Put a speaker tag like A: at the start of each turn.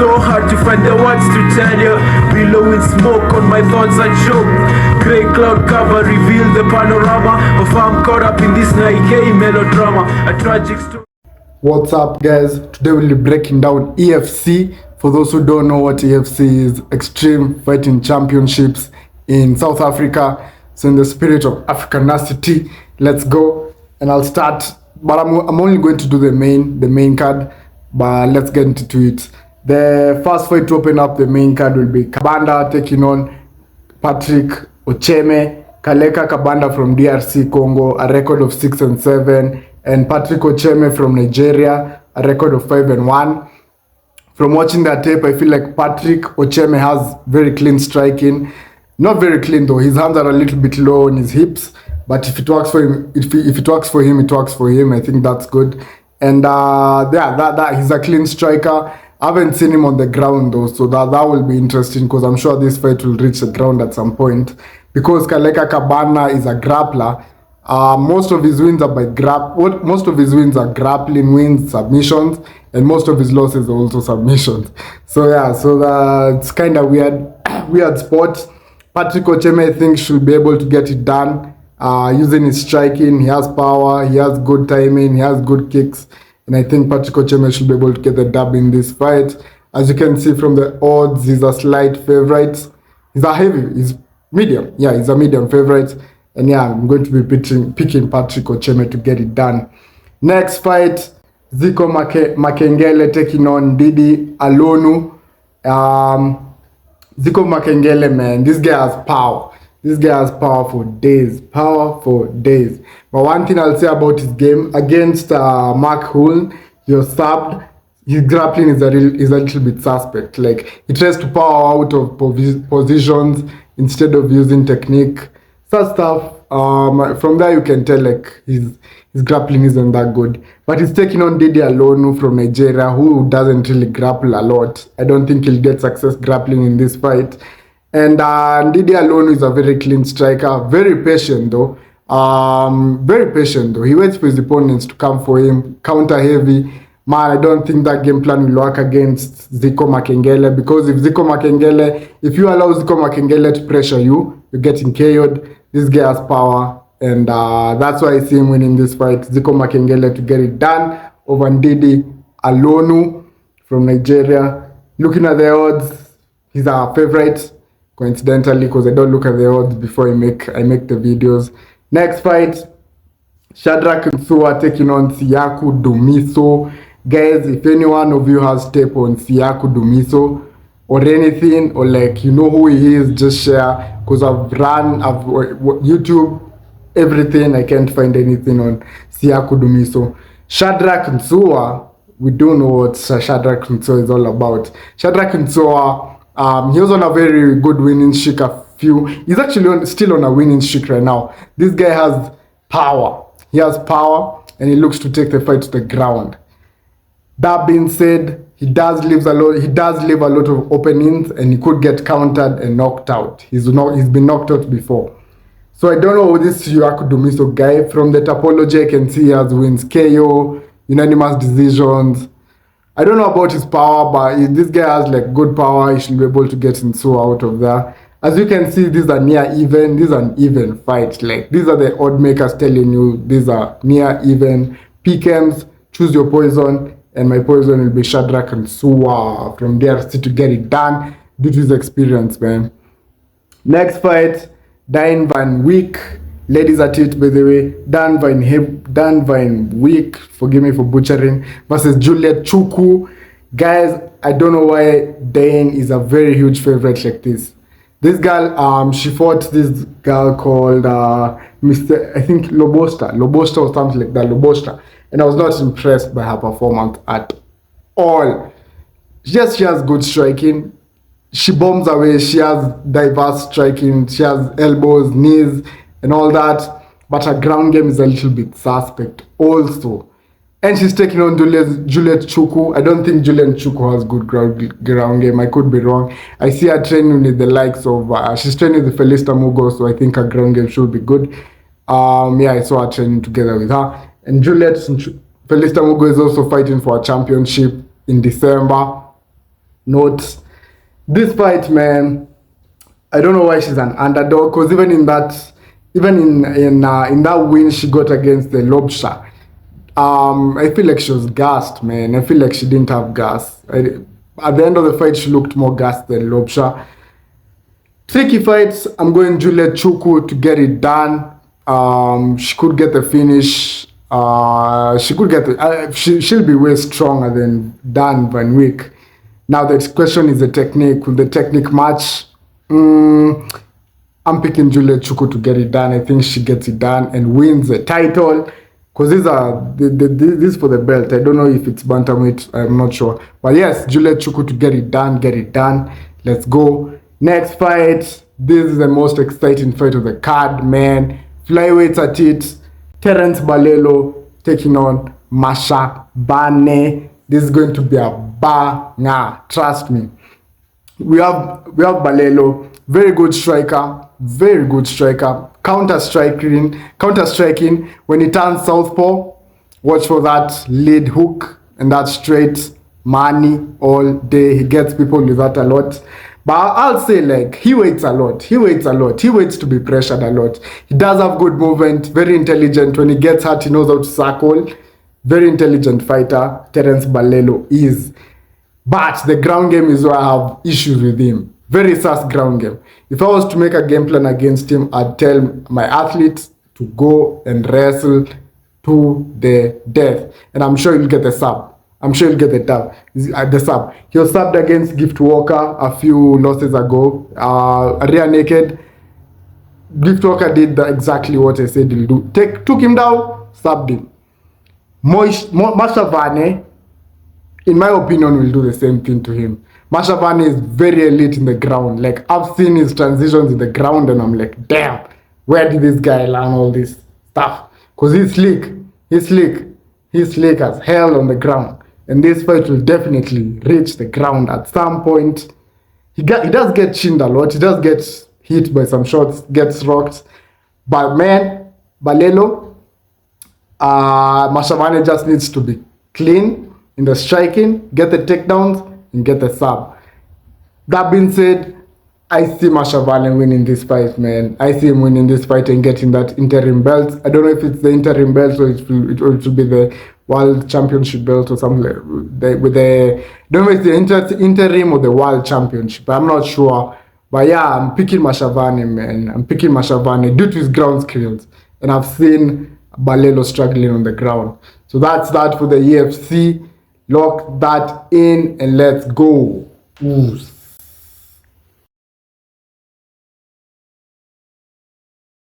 A: so hard to find the words to tell you. Billowing smoke on my thoughts I choke. Grey cloud cover reveal the panorama of how I'm caught up in this Nike melodrama. A tragic story.
B: What's up, guys? Today we'll be breaking down EFC. For those who don't know what EFC is, Extreme Fighting Championships in South Africa. So in the spirit of Africanacity, let's go. And I'll start, but I'm only going to do the main card, but let's get into it. The first fight to open up the main card will be Kabanda taking on Patrick Ocheme. Kaleka Kabanda from DRC Congo, a record of 6-7, and Patrick Ocheme from Nigeria, a record of 5-1. From watching that tape, I feel like Patrick Ocheme has very clean striking. Not very clean though. His hands are a little bit low on his hips, but if it works for him, if it works for him, it works for him. I think that's good. And that he's a clean striker. I haven't seen him on the ground though, so that will be interesting because I'm sure this fight will reach the ground at some point. Because Kaleka Kabana is a grappler. Most of his wins are most of his wins are grappling wins, submissions, and most of his losses are also submissions. So yeah, so that's kind of weird sport. Patrick Ocheme, I think, should be able to get it done using his striking. He has power, he has good timing, he has good kicks, and I think Patrick Ocheme should be able to get the dub in this fight. As you can see from the odds, he's a slight favorite. He's medium. Yeah, he's a medium favorite. And yeah, I'm going to be picking Patrick Ocheme to get it done. Next fight, Zico Makengele taking on Didi Alonu. Zico Makengele, man, this guy has power. This guy has power for days. Power for days. But one thing I'll say about his game, against Mark Hull, he was subbed. His grappling is a little bit suspect. Like, he tries to power out of positions instead of using technique. Such stuff. From there you can tell like his grappling isn't that good. But he's taking on Didi Alonu from Nigeria, who doesn't really grapple a lot. I don't think he'll get success grappling in this fight. And Didi Alonu is a very clean striker, very patient though. Very patient though. He waits for his opponents to come for him, counter heavy. Man, I don't think that game plan will work against Zico Makengele, because if you allow Zico Makengele to pressure you, you're getting KO'd. This guy has power, and that's why I see him winning this fight. Zico Makengele to get it done over Didi Alonu from Nigeria. Looking at the odds, he's our favorite, coincidentally, because I don't look at the odds before I make the videos. Next fight, Shadrack Nsua taking on Siyaku Dumiso. Guys, if any one of you has tape on Siyaku Dumiso or anything, or like you know who he is, just share, because I've YouTube, everything. I can't find anything on Siyaku Dumiso. Shadrack Nsua, we don't know what Shadrack Nsua is all about. Shadrack Nsua, he was on a very good winning streak. He's actually still on a winning streak right now. This guy has power. He has power, and he looks to take the fight to the ground. That being said, he does leave a lot of openings, and he could get countered and knocked out. He's been knocked out before. So I don't know this Siyaku Dumiso guy. From the topology, I can see he has wins KO, unanimous decisions. I don't know about his power, but this guy has like good power. He should be able to get Nsua out of there. As you can see, these are near even. These are an even fight. Like, these are the odd makers telling you these are near even. PKMs, choose your poison. And my poison will be Shadrack Nsua from DRC to get it done due to his experience, man. Next fight, Dan Van Wyk. Ladies at it, by the way. Dan Van Wyk, forgive me for butchering, versus Juliet Chuku. Guys, I don't know why Dan is a very huge favorite like this. This girl, she fought this girl called Mr. I think Lobosta or something like that, Lobosta. And I was not impressed by her performance at all. Yes, she has good striking. She bombs away. She has diverse striking. She has elbows, knees, and all that. But her ground game is a little bit suspect also. And she's taking on Juliet Chuku. I don't think Juliet Chuku has good ground game. I could be wrong. I see her training with the likes of... she's training with Felista Mugo, so I think her ground game should be good. Yeah, I saw her training together with her. And Felista Mugo is also fighting for a championship in December. note. This fight, man, I don't know why she's an underdog. Cause even in that win she got against the Lobsha, I feel like she was gassed, man. I feel like she didn't have gas. At the end of the fight, she looked more gassed than Lobsha. Tricky fights. I'm going Juliet Chuku to get it done. She could get the finish. She could get she'll be way stronger than Dan Van Wyk. Now the question is the technique. Will the technique match? I'm picking Juliet Chuku to get it done. I think she gets it done and wins the title. Because these for the belt. I don't know if it's bantamweight. I'm not sure. But yes, Juliet Chuku to get it done. Get it done. Let's go. Next fight. This is the most exciting fight of the card, man. Flyweights at it. Terence Balelo taking on Masha Bane. This is going to be a banger. Trust me. We have Balelo, very good striker, counter striking. When he turns southpaw, watch for that lead hook and that straight money all day. He gets people with that a lot. But I'll say, like, he waits a lot. He waits to be pressured a lot. He does have good movement, very intelligent. When he gets hurt, he knows how to circle. Very intelligent fighter, Terence Balelo is. But the ground game is where I have issues with him. Very sus ground game. If I was to make a game plan against him, I'd tell my athletes to go and wrestle to the death. And I'm sure he'll get the sub. I'm sure he'll get the sub. He was subbed against Gift Walker a few losses ago. Rear naked. Gift Walker did exactly what I said he'll do. Took him down, subbed him. Mashavane, in my opinion, will do the same thing to him. Mashavane is very elite in the ground. Like, I've seen his transitions in the ground and I'm like, damn, where did this guy learn all this stuff? Because he's slick. He's slick as hell on the ground. And this fight will definitely reach the ground at some point. He does get chinned a lot. He does get hit by some shots, gets rocked. But man, Balelo, Mashavane just needs to be clean in the striking, get the takedowns, and get the sub. That being said, I see Mashavane winning this fight, man. I see him winning this fight and getting that interim belt. I don't know if it's the interim belt or it will be the World Championship belt or something like I don't know if it's the interim or the World Championship. I'm not sure. But yeah, I'm picking Mashavane, man. I'm picking Mashavane due to his ground skills. And I've seen Balelo struggling on the ground. So that's that for the EFC. Lock that in and let's go. Ooh.